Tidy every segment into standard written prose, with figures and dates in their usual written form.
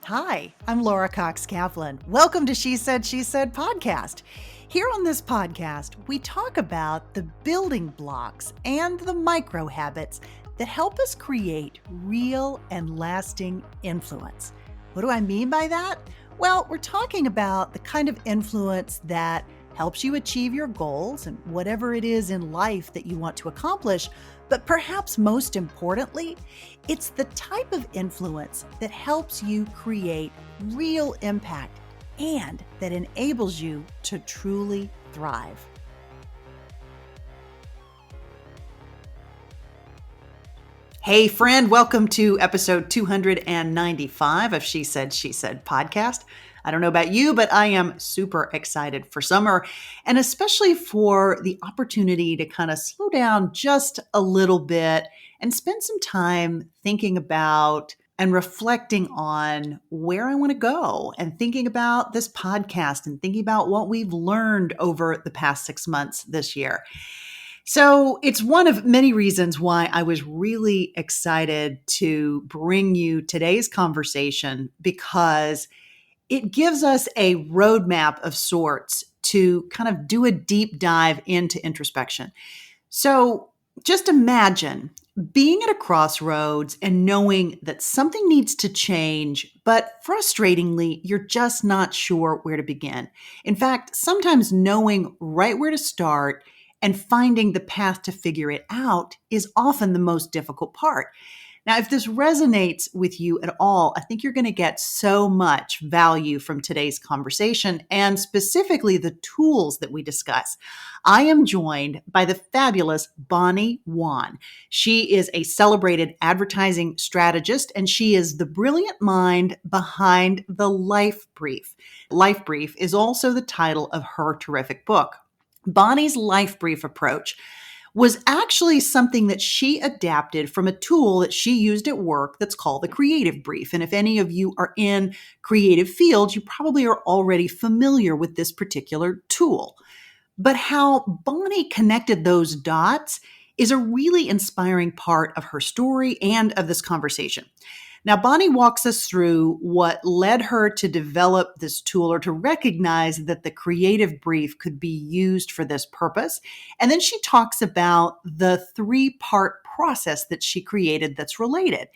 Hi, I'm Laura Cox Kaplan. Welcome to She Said podcast. Here on this podcast, we talk about the building blocks and the micro habits that help us create real and lasting influence. What do I mean by that? Well, we're talking about the kind of influence that helps you achieve your goals and whatever it is in life that you want to accomplish. But perhaps most importantly, it's the type of influence that helps you create real impact and that enables you to truly thrive. Hey friend, welcome to episode 295 of She Said podcast. I don't know about you, but I am super excited for summer and especially for the opportunity to kind of slow down just a little bit and spend some time thinking about and reflecting on where I want to go and thinking about this podcast and thinking about what we've learned over the past 6 months this year. So it's one of many reasons why I was really excited to bring you today's conversation because it gives us a roadmap of sorts to kind of do a deep dive into introspection. So just imagine being at a crossroads and knowing that something needs to change, but frustratingly, you're just not sure where to begin. In fact, sometimes knowing right where to start and finding the path to figure it out is often the most difficult part. Now, if this resonates with you at all, I think you're going to get so much value from today's conversation and specifically the tools that we discuss. I am joined by the fabulous Bonnie Wan. She is a celebrated advertising strategist and she is the brilliant mind behind the Life Brief. Life Brief is also the title of her terrific book. Bonnie's Life Brief approach was actually something that she adapted from a tool that she used at work that's called the creative brief. And if any of you are in creative fields, you probably are already familiar with this particular tool. But how Bonnie connected those dots is a really inspiring part of her story and of this conversation. Now, Bonnie walks us through what led her to develop this tool or to recognize that the creative brief could be used for this purpose. And then she talks about the 3-part process that she created that's related.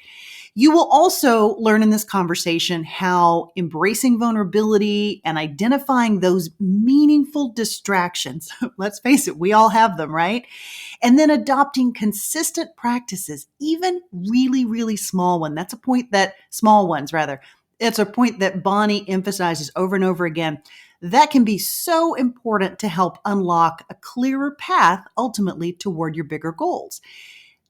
You will also learn in this conversation how embracing vulnerability and identifying those meaningful distractions, let's face it, we all have them, right? And then adopting consistent practices, even really, really small ones. That's a point that, small ones rather. It's a point that Bonnie emphasizes over and over again. That can be so important to help unlock a clearer path ultimately toward your bigger goals.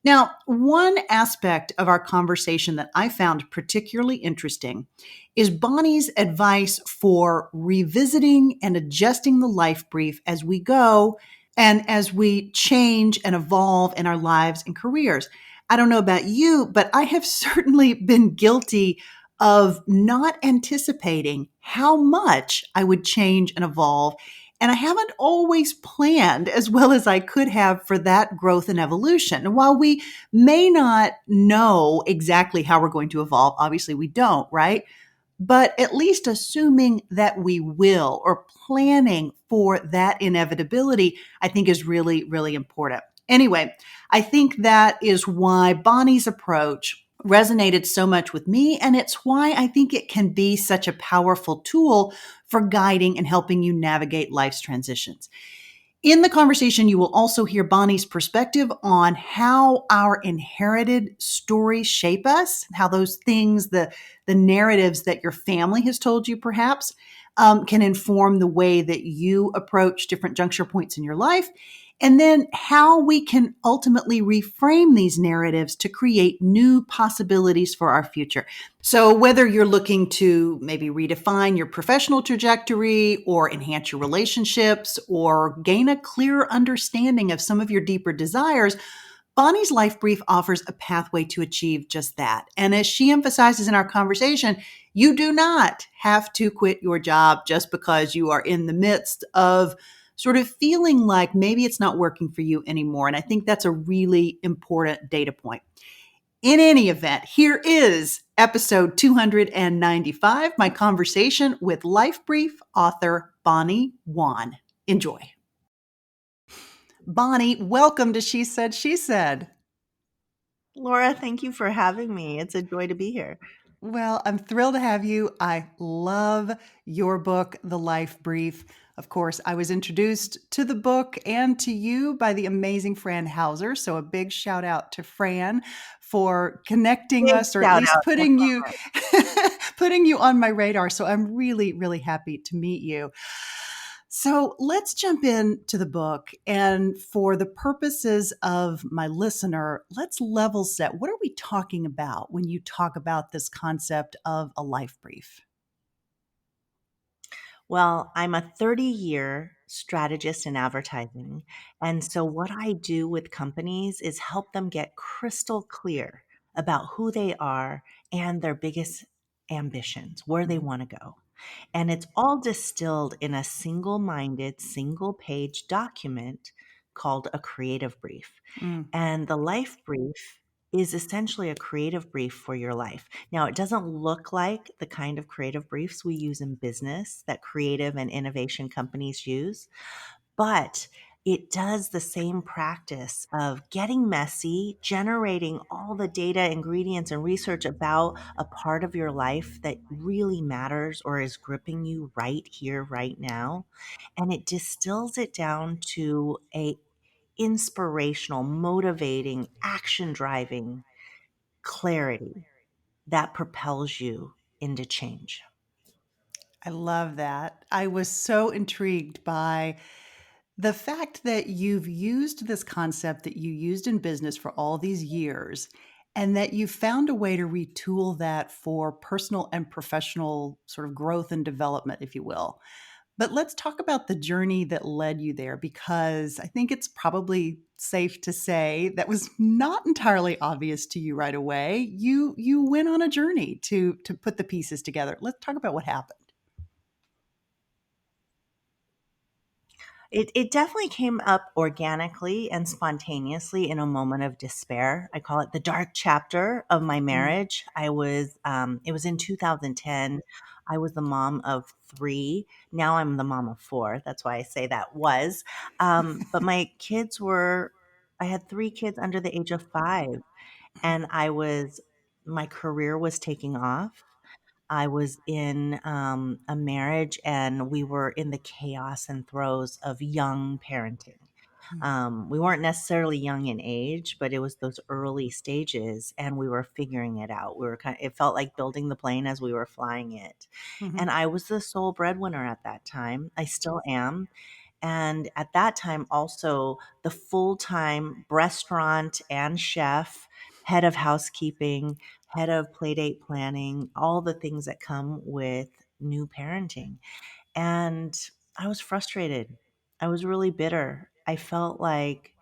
Now, one aspect of our conversation that I found particularly interesting is Bonnie's advice for revisiting and adjusting the life brief as we go and as we change and evolve in our lives and careers. I don't know about you, but I have certainly been guilty of not anticipating how much I would change and evolve. And I haven't always planned as well as I could have for that growth and evolution. And while we may not know exactly how we're going to evolve, obviously we don't, right? But at least assuming that we will or planning for that inevitability, I think is really, really important. Anyway, I think that is why Bonnie's approach resonated so much with me. And it's why I think it can be such a powerful tool for guiding and helping you navigate life's transitions. In the conversation, you will also hear Bonnie's perspective on how our inherited stories shape us, how those things, the narratives that your family has told you perhaps, can inform the way that you approach different juncture points in your life. And then how we can ultimately reframe these narratives to create new possibilities for our future. So whether you're looking to maybe redefine your professional trajectory or enhance your relationships or gain a clearer understanding of some of your deeper desires, Bonnie's Life Brief offers a pathway to achieve just that. And as she emphasizes in our conversation, you do not have to quit your job just because you are in the midst of sort of feeling like maybe it's not working for you anymore. And I think that's a really important data point. In any event, here is episode 295, my conversation with Life Brief author Bonnie Wan. Enjoy. Bonnie, welcome to She Said, She Said. Laura, thank you for having me. It's a joy to be here. Well, I'm thrilled to have you. I love your book, The Life Brief. Of course, I was introduced to the book and to you by the amazing Fran Hauser. So a big shout out to Fran for connecting Big us, or at shout least out. I putting you putting you on my radar. So I'm really, really happy to meet you. So let's jump into the book. And for the purposes of my listener, let's level set. What are we talking about when you talk about this concept of a life brief? Well, I'm a 30-year strategist in advertising. And so, what I do with companies is help them get crystal clear about who they are and their biggest ambitions, where they Mhm. want to go. And it's all distilled in a single minded, single page document called a creative brief. Mm, And the life brief is essentially a creative brief for your life. Now, it doesn't look like the kind of creative briefs we use in business that creative and innovation companies use, but it does the same practice of getting messy, generating all the data, ingredients, and research about a part of your life that really matters or is gripping you right here, right now. And it distills it down to a inspirational, motivating, action driving clarity that propels you into change. I love that. I was so intrigued by the fact that you've used this concept that you used in business for all these years, and that you found a way to retool that for personal and professional sort of growth and development, if you will. But let's talk about the journey that led you there, because I think it's probably safe to say that was not entirely obvious to you right away. You went on a journey to put the pieces together. Let's talk about what happened. It definitely came up organically and spontaneously in a moment of despair. I call it the dark chapter of my Mm, marriage. It was in 2010. I was the mom of three. Now I'm the mom of four. That's why I say that was. But I had three kids under the age of five, and my career was taking off. I was in a marriage and we were in the chaos and throes of young parenting. mm, We weren't necessarily young in age, but it was those early stages and we were figuring it out. It felt like building the plane as we were flying it. mhm, And I was the sole breadwinner at that time. I still am. And at that time, also the full time restaurant and chef, head of housekeeping, head of playdate planning, all the things that come with new parenting. And I was frustrated. I was really bitter. I felt like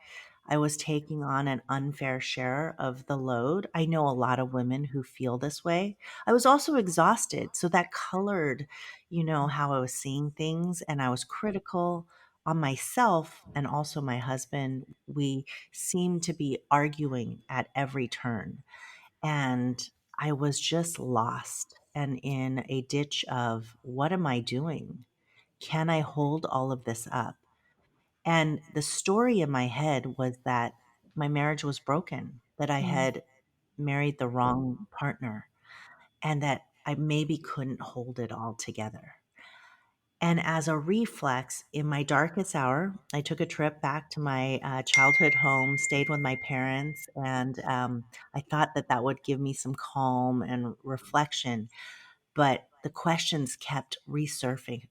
I was taking on an unfair share of the load. I know a lot of women who feel this way. I was also exhausted. So that colored, how I was seeing things. And I was critical on myself and also my husband. We seemed to be arguing at every turn. And I was just lost and in a ditch of what am I doing? Can I hold all of this up? And the story in my head was that my marriage was broken, that I mm, had married the wrong partner, and that I maybe couldn't hold it all together. And as a reflex, in my darkest hour, I took a trip back to my childhood home, stayed with my parents, and I thought that that would give me some calm and reflection. But the questions kept resurfacing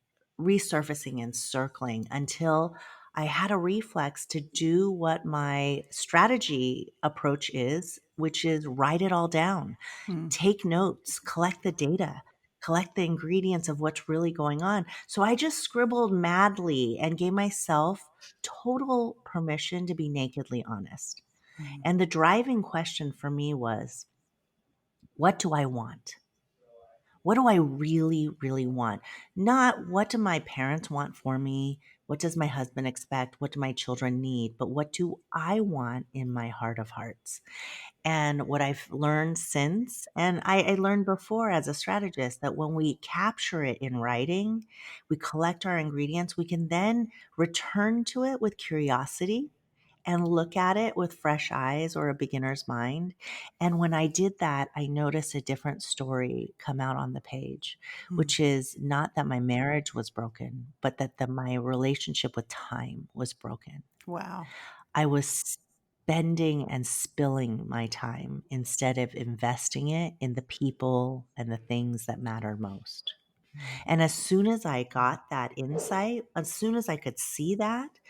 and circling until I had a reflex to do what my strategy approach is, which is write it all down, mm, take notes, collect the data, collect the ingredients of what's really going on. So I just scribbled madly and gave myself total permission to be nakedly honest. mm, And the driving question for me was, what do I want? What do I really, really want? Not what do my parents want for me? What does my husband expect? What do my children need? But what do I want in my heart of hearts? And what I've learned since, and I learned before as a strategist, that when we capture it in writing, we collect our ingredients, we can then return to it with curiosity and look at it with fresh eyes or a beginner's mind. And when I did that, I noticed a different story come out on the page, Hmm. which is not that my marriage was broken, but that my relationship with time was broken. Wow. I was spending and spilling my time instead of investing it in the people and the things that matter most. Hmm. And as soon as I got that insight, as soon as I could see that,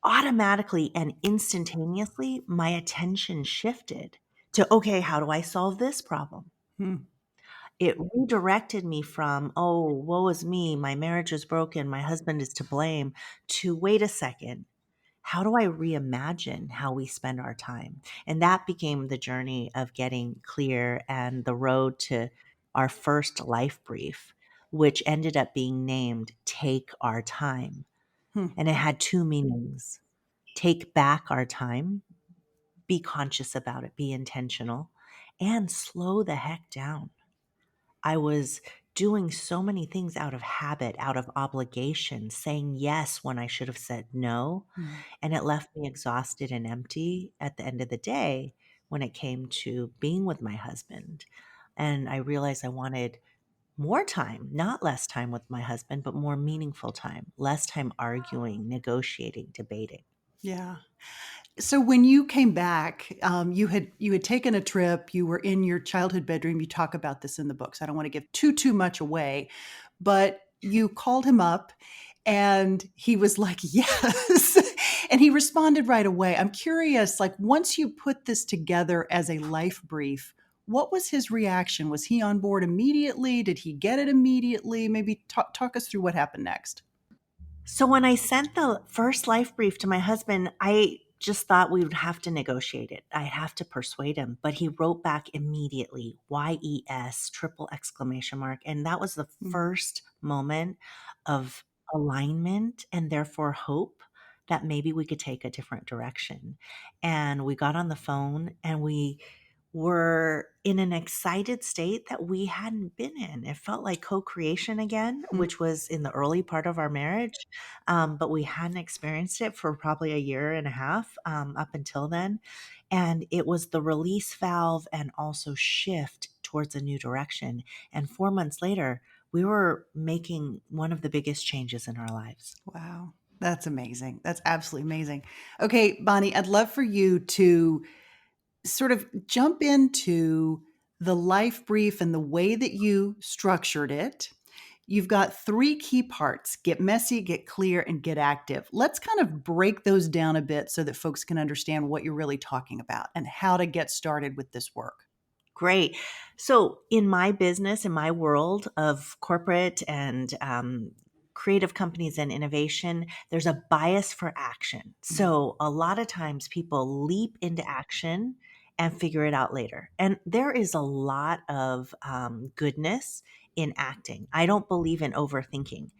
automatically and instantaneously, my attention shifted to, okay, how do I solve this problem? Hmm. It redirected me from, oh, woe is me, my marriage is broken, my husband is to blame, to wait a second, how do I reimagine how we spend our time? And that became the journey of getting clear and the road to our first life brief, which ended up being named Take Our Time. Hmm. And it had two meanings: take back our time, be conscious about it, be intentional, and slow the heck down. I was doing so many things out of habit, out of obligation, saying yes when I should have said no. Hmm. And it left me exhausted and empty at the end of the day when it came to being with my husband. And I realized I wanted more time, not less time with my husband, but more meaningful time, less time arguing, negotiating, debating. Yeah. So when you came back, you had taken a trip. You were in your childhood bedroom. You talk about this in the books. I don't want to give too much away, but you called him up, and he was like, "Yes," and he responded right away. I'm curious, like once you put this together as a life brief, what was his reaction? Was he on board immediately? Did he get it immediately? Maybe talk us through what happened next. So when I sent the first life brief to my husband, I just thought we would have to negotiate it. I'd have to persuade him, but he wrote back immediately, YES, triple exclamation mark. And that was the Mm. first moment of alignment and therefore hope that maybe we could take a different direction. And we got on the phone and we were in an excited state that we hadn't been in. It felt like co creation again, Mm. which was in the early part of our marriage. But we hadn't experienced it for probably a year and a half up until then. And it was the release valve and also shift towards a new direction. And 4 months later, we were making one of the biggest changes in our lives. Wow. That's amazing. That's absolutely amazing. Okay, Bonnie, I'd love for you to sort of jump into the life brief and the way that you structured it. You've got three key parts: get messy, get clear, and get active. Let's kind of break those down a bit so that folks can understand what you're really talking about and how to get started with this work. Great. So, in my business, in my world of corporate and creative companies and innovation, there's a bias for action. Mm. So, a lot of times people leap into action and figure it out later. And there is a lot of goodness in acting. I don't believe in overthinking.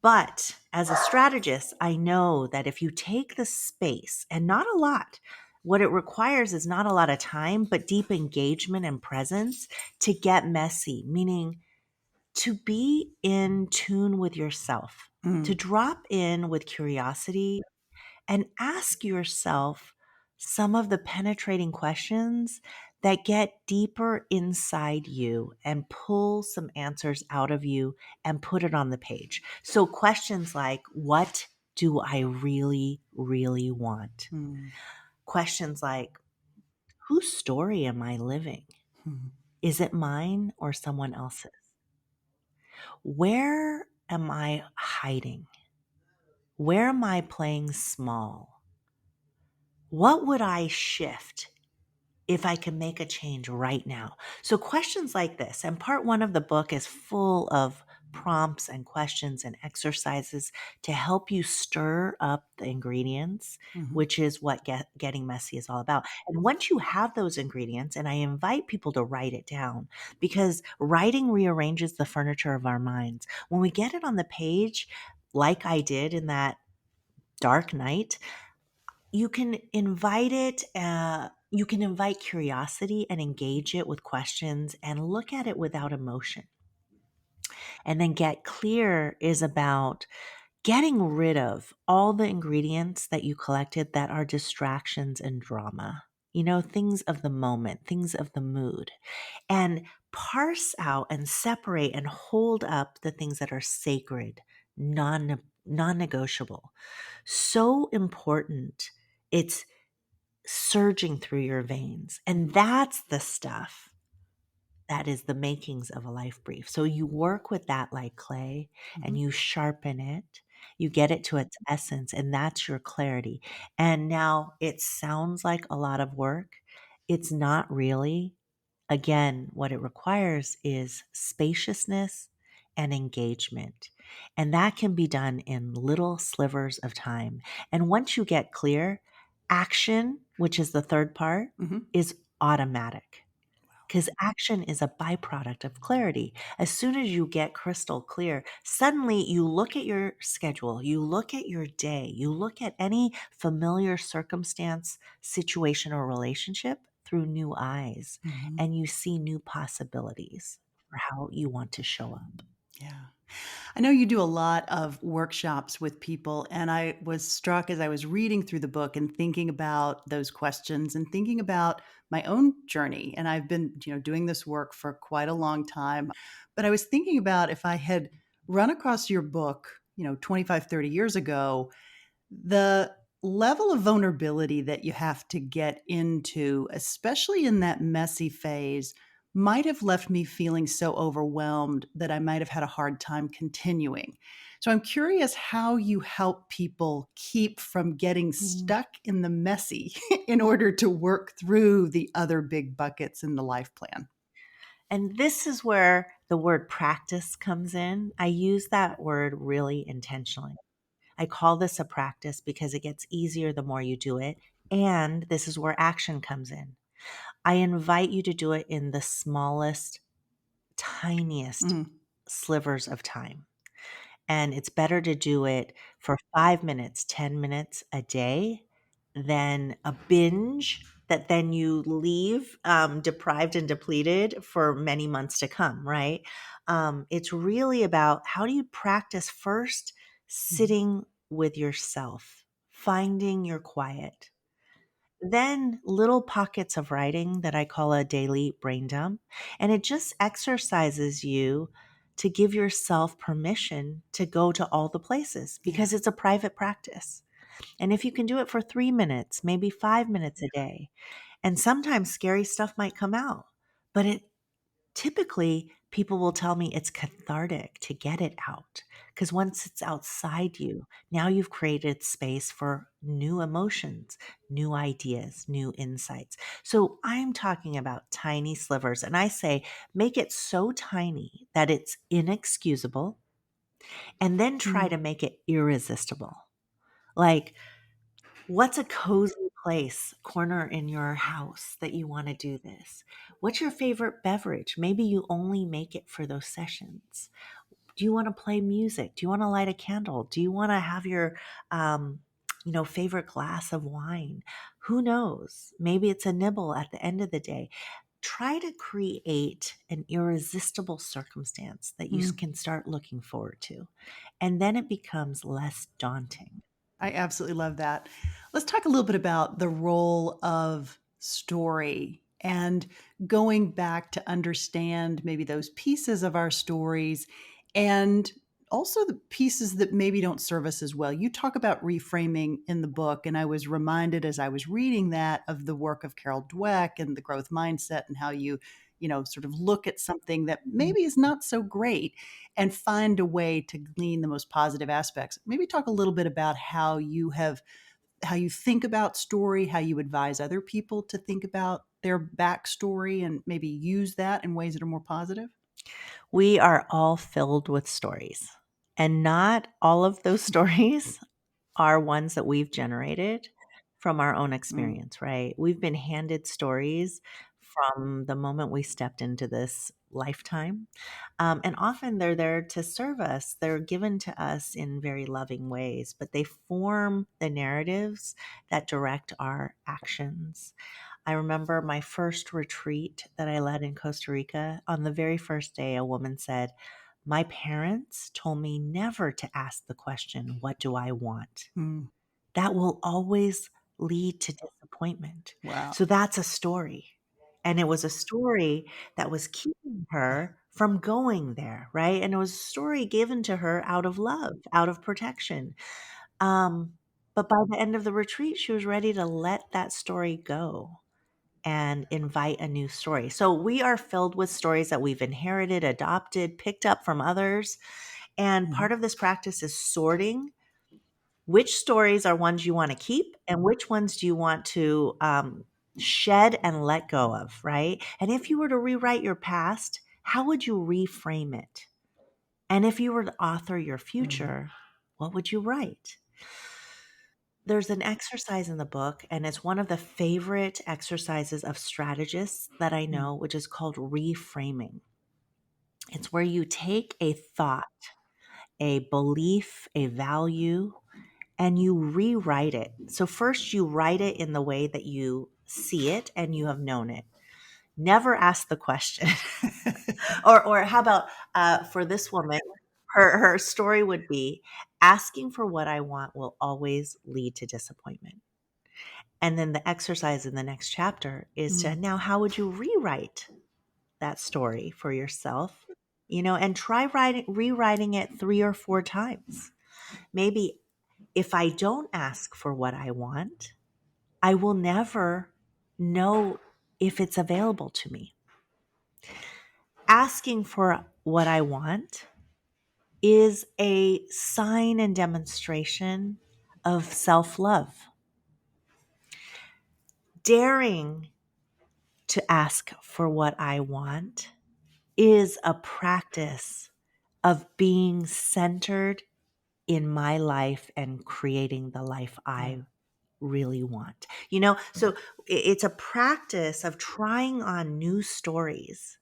But as a strategist, I know that if you take the space, and not a lot, what it requires is not a lot of time, but deep engagement and presence to get messy, meaning to be in tune with yourself, to Mm. drop in with curiosity and ask yourself some of the penetrating questions that get deeper inside you and pull some answers out of you and put it on the page. So, questions like, what do I really, really want? Mm. Questions like, whose story am I living? Mm. Is it mine or someone else's? Where am I hiding? Where am I playing small? What would I shift if I can make a change right now? So, questions like this, and part one of the book is full of prompts and questions and exercises to help you stir up the ingredients, Mhm. which is what getting messy is all about. And once you have those ingredients, and I invite people to write it down because writing rearranges the furniture of our minds. When we get it on the page, like I did in that dark night, you can invite it. You can invite curiosity and engage it with questions and look at it without emotion. And then get clear is about getting rid of all the ingredients that you collected that are distractions and drama. Things of the moment, things of the mood, and parse out and separate and hold up the things that are sacred, non-negotiable. So important. It's surging through your veins. And that's the stuff that is the makings of a life brief. So you work with that like clay and Mhm. you sharpen it, you get it to its essence, and that's your clarity. And now it sounds like a lot of work. It's not really. Again, what it requires is spaciousness and engagement. And that can be done in little slivers of time. And once you get clear, action, which is the third part, Mhm. is automatic because action is a byproduct of clarity. As soon as you get crystal clear, suddenly you look at your schedule, you look at your day, you look at any familiar circumstance, situation, or relationship through new eyes, Mhm. and you see new possibilities for how you want to show up. Yeah. I know you do a lot of workshops with people, and I was struck as I was reading through the book and thinking about those questions and thinking about my own journey. And I've been, doing this work for quite a long time. But I was thinking about if I had run across your book, 25, 30 years ago, the level of vulnerability that you have to get into, especially in that messy phase, might have left me feeling so overwhelmed that I might have had a hard time continuing. So I'm curious how you help people keep from getting Mm. stuck in the messy in order to work through the other big buckets in the life plan. And this is where the word practice comes in. I use that word really intentionally. I call this a practice because it gets easier the more you do it. And this is where action comes in. I invite you to do it in the smallest, tiniest Mhm. slivers of time. And it's better to do it for 5 minutes, 10 minutes a day than a binge that then you leave deprived and depleted for many months to come, right? It's really about how do you practice first Mhm. sitting with yourself, finding your quiet, then little pockets of writing that I call a daily brain dump. And it just exercises you to give yourself permission to go to all the places Yeah. because it's a private practice. And if you can do it for 3 minutes, maybe 5 minutes a day, and sometimes scary stuff might come out, but it typically people will tell me it's cathartic to get it out because once it's outside you, now you've created space for new emotions, new ideas, new insights. So I'm talking about tiny slivers, and I say make it so tiny that it's inexcusable and then try Mm. to make it irresistible. Like, what's a cozy place, corner in your house that you want to do this? What's your favorite beverage? Maybe you only make it for those sessions. Do you want to play music? Do you want to light a candle? Do you want to have your favorite glass of wine? Who knows? Maybe it's a nibble at the end of the day. Try to create an irresistible circumstance that you Mm. can start looking forward to. And then it becomes less daunting. I absolutely love that. Let's talk a little bit about the role of story and going back to understand maybe those pieces of our stories and also the pieces that maybe don't serve us as well. You talk about reframing in the book, and I was reminded as I was reading that of the work of Carol Dweck and the growth mindset and how you sort of look at something that maybe is not so great and find a way to glean the most positive aspects. Maybe talk a little bit about how you think about story, how you advise other people to think about their backstory and maybe use that in ways that are more positive. We are all filled with stories, and not all of those stories are ones that we've generated from our own Mm, experience, right? We've been handed stories from the moment we stepped into this lifetime. And often they're there to serve us. They're given to us in very loving ways, but they form the narratives that direct our actions. I remember my first retreat that I led in Costa Rica. On the very first day, a woman said, "My parents told me never to ask the question, 'What do I want?' mm, That will always lead to disappointment." wow. So that's a story. And it was a story that was keeping her from going there, right? And it was a story given to her out of love, out of protection. But by the end of the retreat, she was ready to let that story go and invite a new story. So we are filled with stories that we've inherited, adopted, picked up from others. And Mhm. part of this practice is sorting which stories are ones you want to keep and which ones do you want to shed and let go of, right? And if you were to rewrite your past, how would you reframe it? And if you were to author your Mm, future, what would you write? There's an exercise in the book, and it's one of the favorite exercises of strategists that I mm, know, which is called reframing. It's where you take a thought, a belief, a value, and you rewrite it. So, first, you write it in the way that you see it and you have known it. Never ask the question. Or how about for this woman, her story would be asking for what I want will always lead to disappointment. And then the exercise in the next chapter is to mm, now, how would you rewrite that story for yourself? And try rewriting it 3 or 4 times. Maybe if I don't ask for what I want, I will never know if it's available to me. Asking for what I want is a sign and demonstration of self love. Daring to ask for what I want is a practice of being centered in my life and creating the life yeah. I really want. So it's a practice of trying on new stories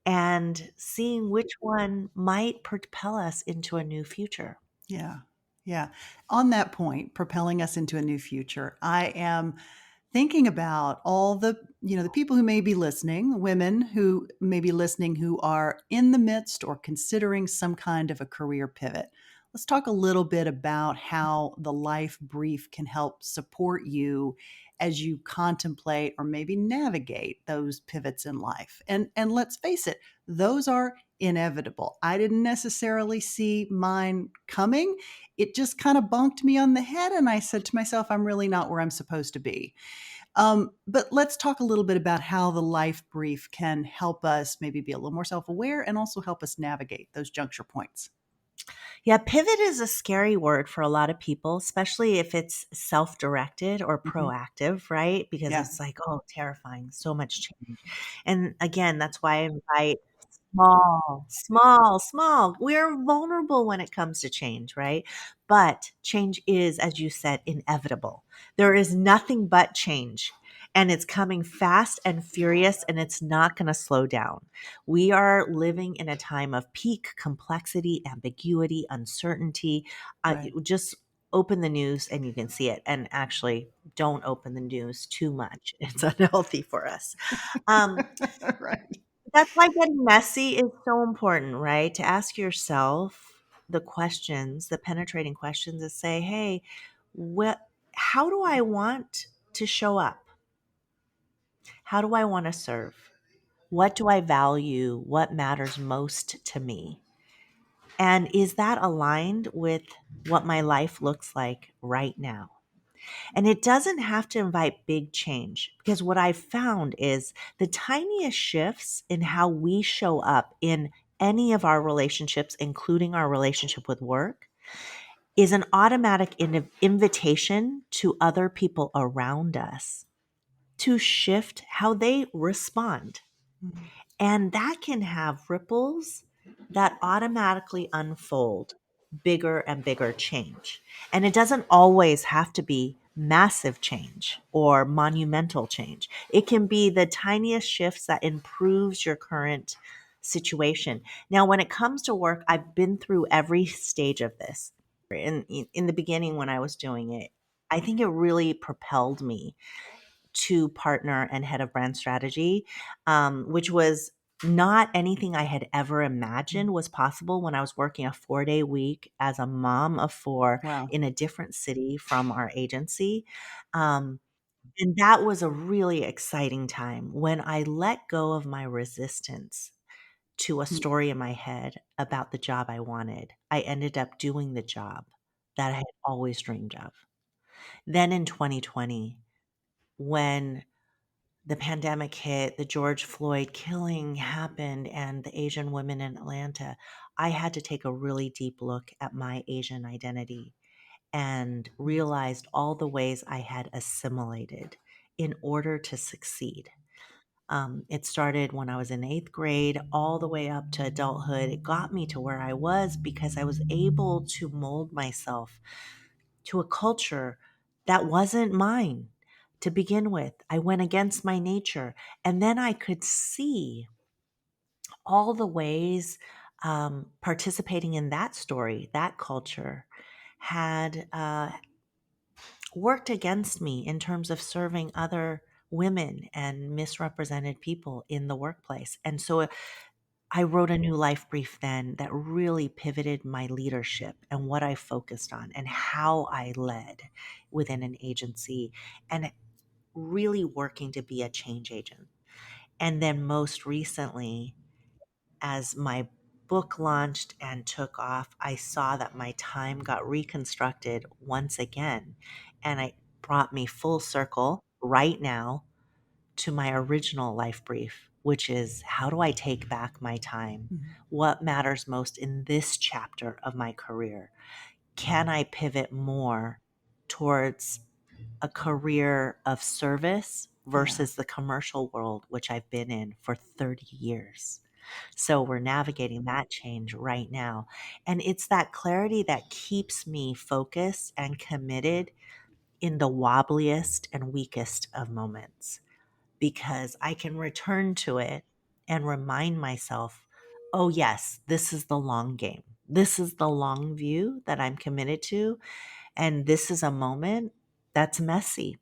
and seeing which one might propel us into a new future. Yeah. Yeah. On that point, propelling us into a new future, I am thinking about all the people who may be listening, women who may be listening who are in the midst or considering some kind of a career pivot. Let's talk a little bit about how the life brief can help support you as you contemplate or maybe navigate those pivots in life. And let's face it, those are inevitable. I didn't necessarily see mine coming. It just kind of bunked me on the head and I said to myself, I'm really not where I'm supposed to be. But let's talk a little bit about how the life brief can help us maybe be a little more self aware and also help us navigate those juncture points. Yeah, pivot is a scary word for a lot of people, especially if it's self directed or Hmm. proactive, right? Because Yeah, it's like, oh, terrifying, so much change. And again, that's why I invite small, small, small. We're vulnerable when it comes to change, right? But change is, as you said, inevitable. There is nothing but change. And it's coming fast and furious, and it's not going to slow down. We are living in a time of peak complexity, ambiguity, uncertainty. right. Just open the news and you can see it. And actually, don't open the news too much, it's unhealthy for us. Um, Right. that's why getting messy is so important, right? To ask yourself the questions, the penetrating questions that say, hey, how do I want to show up? How do I want to serve? What do I value? What matters most to me? And is that aligned with what my life looks like right now? And it doesn't have to invite big change because what I've found is the tiniest shifts in how we show up in any of our relationships, including our relationship with work, is an automatic invitation to other people around us to shift how they respond. Mhm. And that can have ripples that automatically unfold bigger and bigger change. And it doesn't always have to be massive change or monumental change. It can be the tiniest shifts that improves your current situation. Now, when it comes to work, I've been through every stage of this. In the beginning when I was doing it, I think it really propelled me to partner and head of brand strategy, which was not anything I had ever imagined was possible when I was working a 4-day week as a mom of four Wow. in a different city from our agency. Um, and that was a really exciting time when I let go of my resistance to a Mm. story in my head about the job I wanted. I ended up doing the job that I had always dreamed of. Then in 2020, when the pandemic hit, the George Floyd killing happened, and the Asian women in Atlanta, I had to take a really deep look at my Asian identity and Mm. realized all the ways I had assimilated in order to succeed. It started when I was in eighth grade, all the way up to adulthood. It got me to where I was because I was able to mold myself to a culture that wasn't mine to begin with. I went against my nature. And then I could see all the ways participating in that story, that culture, had worked against me in terms of serving other women and misrepresented people in the workplace. And so I wrote a new life brief then that really pivoted my leadership and what I focused on and how I led within an agency and really working to be a change agent. And then most recently, as my book launched and took off, I saw that my time got reconstructed once again. And it brought me full circle right now to my original life brief, which is how do I take back my time? Mhm. What matters most in this chapter of my career? Can I pivot more towards a career of service Yeah. versus the commercial world, which I've been in for 30 years? So we're navigating that change right now. And it's that clarity that keeps me focused and committed in the wobbliest and weakest of moments because I can return to it and remind myself, oh, yes, this is the long game. This is the long view that I'm committed to. And this is a moment that's messy.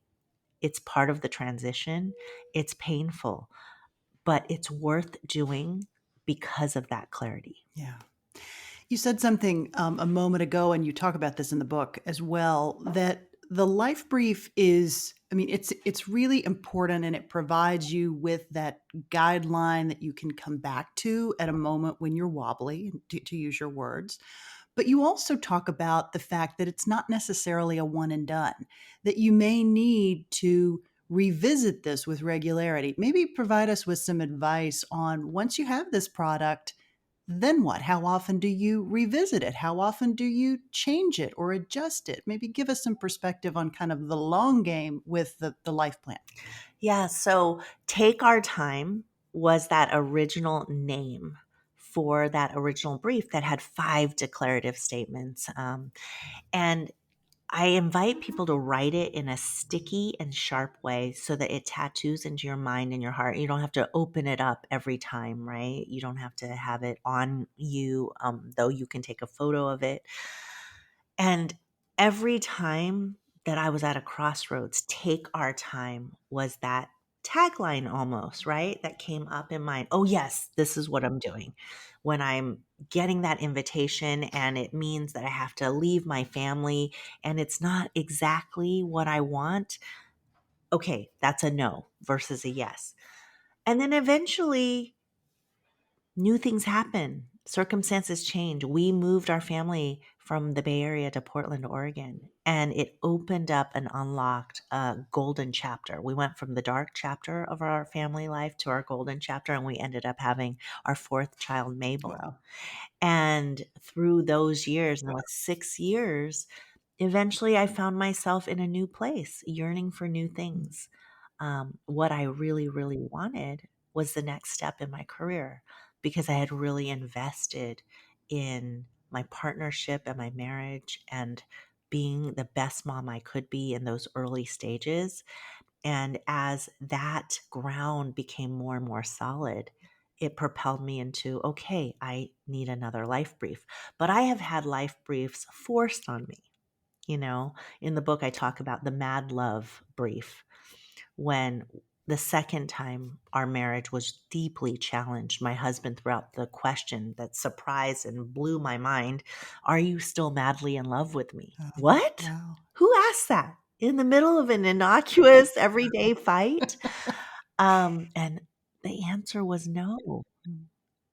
It's part of the transition. It's painful, but it's worth doing because of that clarity. Yeah. You said something a moment ago, and you talk about this in the book as well, that the life brief is, I mean, it's really important and it provides you with that guideline that you can come back to at a moment when you're wobbly, to use your words. But you also talk about the fact that it's not necessarily a one and done, that you may need to revisit this with regularity. Maybe provide us with some advice on once you have this product, then what? How often do you revisit it? How often do you change it or adjust it? Maybe give us some perspective on kind of the long game with the life plan. Yeah. So Take Our Time was that original name for that original brief that had 5 declarative statements. And I invite people to write it in a sticky and sharp way so that it tattoos into your mind and your heart. You don't have to open it up every time, right? You don't have to have it on you, though you can take a photo of it. And every time that I was at a crossroads, take our time was that tagline almost, right? That came up in mind. Oh, yes, this is what I'm doing. When I'm getting that invitation and it means that I have to leave my family and it's not exactly what I want, okay, that's a no versus a yes. And then eventually new things happen. Circumstances change. We moved our family from the Bay Area to Portland, Oregon, and it opened up and unlocked a golden chapter. We went from the dark chapter of our family life to our golden chapter, and we ended up having our fourth child, Mabel. Wow. And through those years, now it's 6 years, eventually I found myself in a new place, yearning for new things. What I really, really wanted was the next step in my career because I had really invested in my partnership and my marriage and being the best mom I could be in those early stages. And as that ground became more and more solid, it propelled me into, okay, I need another life brief. But I have had life briefs forced on me. You know, in the book, I talk about the mad love brief when the second time our marriage was deeply challenged. My husband threw out the question that surprised and blew my mind. Are you still madly in love with me? Oh, What? wow. Who asked that? In the middle of an innocuous everyday fight? And the answer was no. Mm,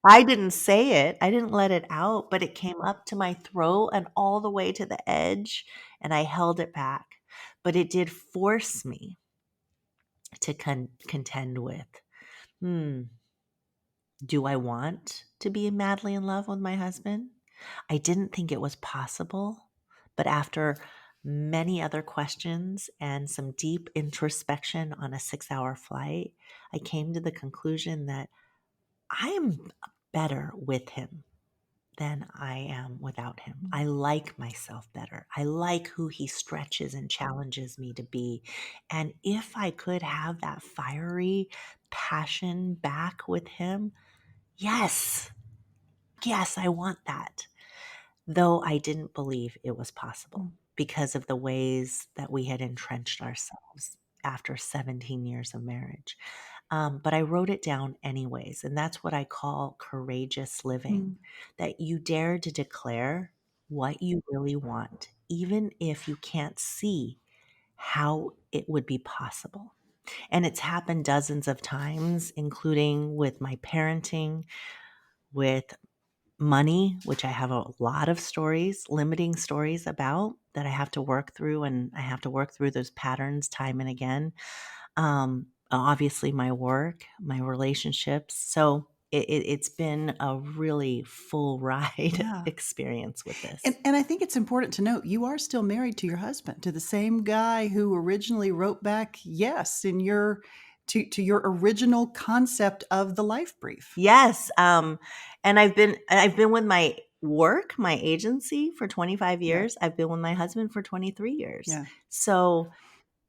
I didn't say it. I didn't let it out, but it came up to my throat and all the way to the edge, and I held it back. But it did force me to contend with, hmm, do I want to be madly in love with my husband? I didn't think it was possible, but after many other questions and some deep introspection on a 6-hour flight, I came to the conclusion that I am better with him than I am without him. I mm, like myself better. I like who he stretches and challenges me to be. And if I could have that fiery passion back with him, yes, yes, I want that. Though I didn't believe it was possible mm, because of the ways that we had entrenched ourselves after 17 years of marriage. But I wrote it down anyways. And that's what I call courageous living, mm, that you dare to declare what you really want, even if you can't see how it would be possible. And it's happened dozens of times, including with my parenting, with money, which I have a lot of stories, limiting stories about that I have to work through, and I have to work through those patterns time and again. Obviously, my work, my relationships. So it's been a really full ride yeah. experience with And this. and I think it's important to note you are still married to your husband, to the same guy who originally wrote back yes in your to your original concept of the life brief. Yes, and I've been with my work, my agency for 25 Yeah. years. I've been with my husband for 23 years. Yeah. So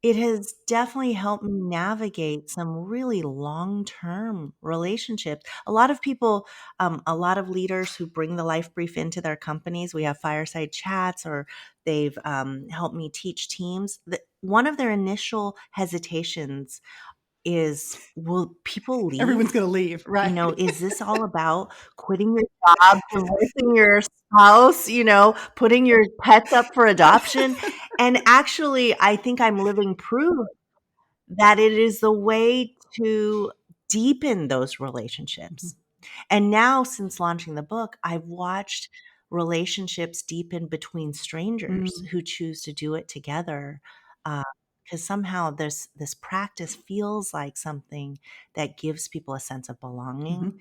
it has definitely helped me navigate some really long-term relationships. A lot of people, a lot of leaders who bring the life brief into their companies, we have fireside chats or they've helped me teach teams. One of their initial hesitations is, will people Everyone's leave? going to leave, You right? know, is this all about quitting your job, divorcing your spouse, putting your pets up for adoption? And actually, I think I'm living proof that it is the way to deepen those relationships. Mhm. And now, since launching the book, I've watched relationships deepen between strangers Mm, who choose to do it together. Because somehow this practice feels like something that gives people a sense of belonging, mhm.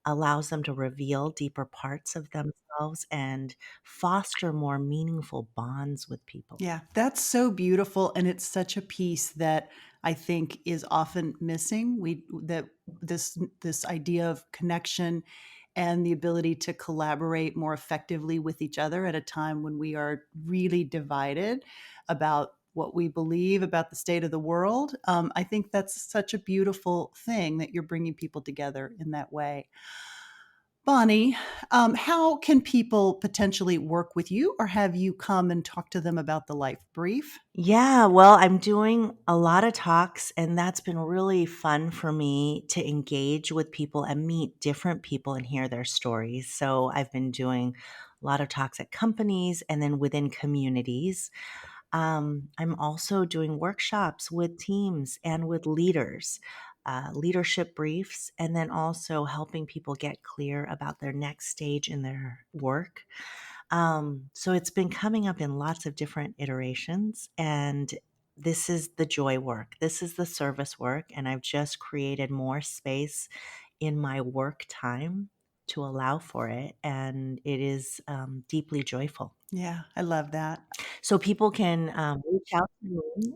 allows them to reveal deeper parts of themselves, and foster more meaningful bonds with people. Yeah, that's so beautiful, and it's such a piece that I think is often missing. We that this idea of connection and the ability to collaborate more effectively with each other at a time when we are really divided about what we believe about the state of the world. I think that's such a beautiful thing that you're bringing people together in that way. Bonnie, how can people potentially work with you or have you come and talk to them about the life brief? Yeah, well, I'm doing a lot of talks, and that's been really fun for me to engage with people and meet different people and hear their stories. So I've been doing a lot of talks at companies and then within communities. I'm also doing workshops with teams and with leaders, leadership briefs, and then also helping people get clear about their next stage in their work. So it's been coming up in lots of different iterations, and this is the joy work. This is the service work, and I've just created more space in my work time to allow for it, and it is deeply joyful. Yeah, I love that. So people can reach out to me.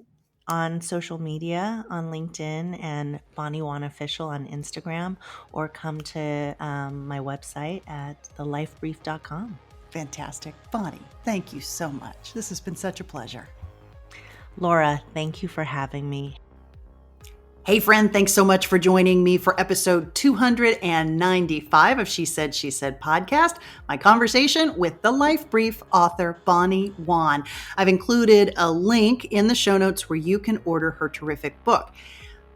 on social media on LinkedIn and Bonnie Wan Official on Instagram, or come to my website at thelifebrief.com. Fantastic. Bonnie, thank you so much. This has been such a pleasure. Laura, thank you for having me. Hey, friend, thanks so much for joining me for episode 295 of She Said, She Said podcast, my conversation with the Life Brief author, Bonnie Wan. I've included a link in the show notes where you can order her terrific book.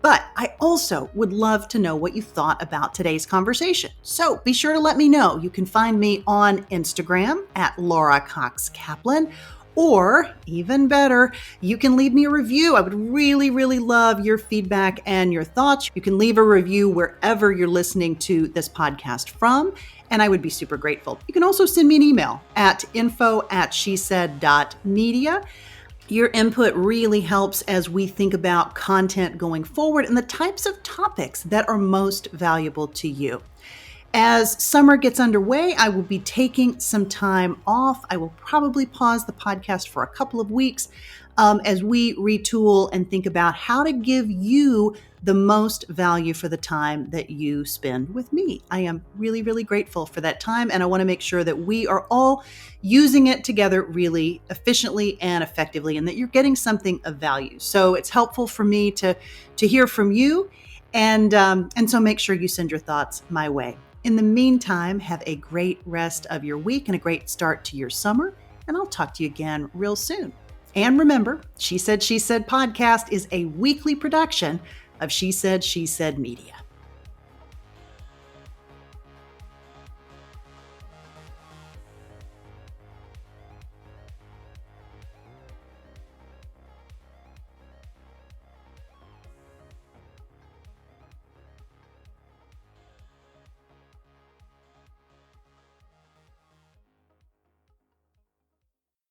But I also would love to know what you thought about today's conversation. So be sure to let me know. You can find me on Instagram at Laura Cox Kaplan. Or even better, you can leave me a review. I would really, really love your feedback and your thoughts. You can leave a review wherever you're listening to this podcast from, and I would be super grateful. You can also send me an email at info@shesaid.media. Your input really helps as we think about content going forward and the types of topics that are most valuable to you. As summer gets underway, I will be taking some time off. I will probably pause the podcast for a couple of weeks as we retool and think about how to give you the most value for the time that you spend with me. I am really, really grateful for that time, and I want to make sure that we are all using it together really efficiently and effectively, and that you're getting something of value. So it's helpful for me to hear from you, and so make sure you send your thoughts my way. In the meantime, have a great rest of your week and a great start to your summer, and I'll talk to you again real soon. And remember, She Said podcast is a weekly production of She Said Media.